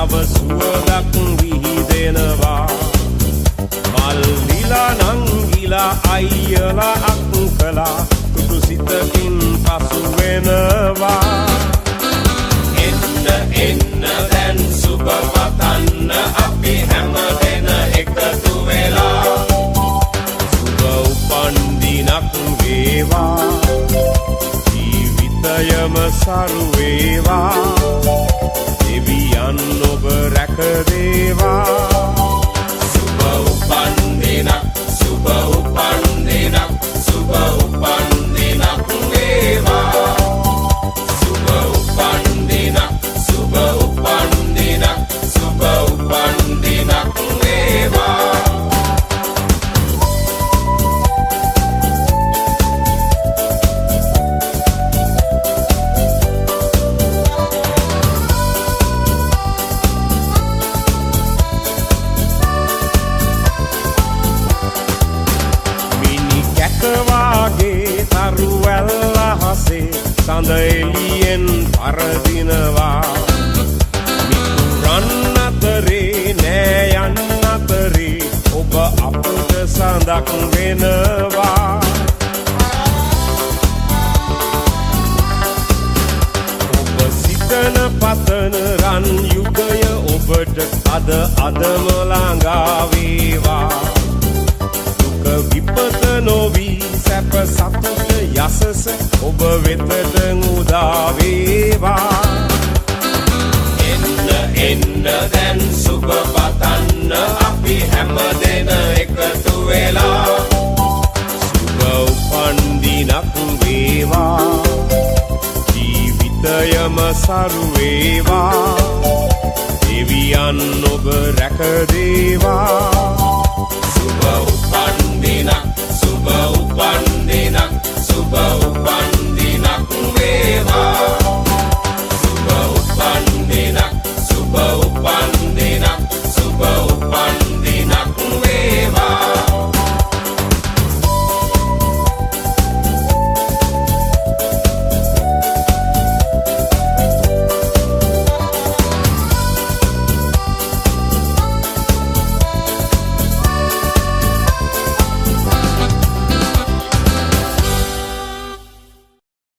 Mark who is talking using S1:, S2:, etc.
S1: නව සුවඳක් විහිදෙනවා මල් දීලා නංගිලා අයියලා අක්කලා තුටු සිතකින් පසු වෙනවා එන්න දැන් සුබ පතන්න අපි හැමදෙන එකතු වෙලා සුබ උපන් දිනක් වේවා ජීවිතයම සරු වේවා දෙවියන් ඔබ රැක දේවා සුබ උපන් දිනක් සුබ උපන් දිනක් සුබ උපන් දිනක් වේවා සුබ උපන් දිනක් සුබ උපන් දිනක් සුබ උපන් දිනක් වේවා වාගේ තරුවැල්ල හසේ සඳ එළියෙන් පරදිනවා මිතුරන් අතරේ නෑ යන්න අතරේ ඔබ අපට සඳක් වෙනවා ඔබ සිතන පතන රන් යුගය ඔබට අදම ළඟා වේවා විපත නොවී සැප සතුට යසස ඔබ වෙතට උදා වේවා එන්න දැන් සුබ පතන්න අපි හැමදෙන එකතු වෙලා සුබ උපන් දිනක් වේවා ජීවිතයම සරු වේවා දෙවියන් ඔබ රැක දේවා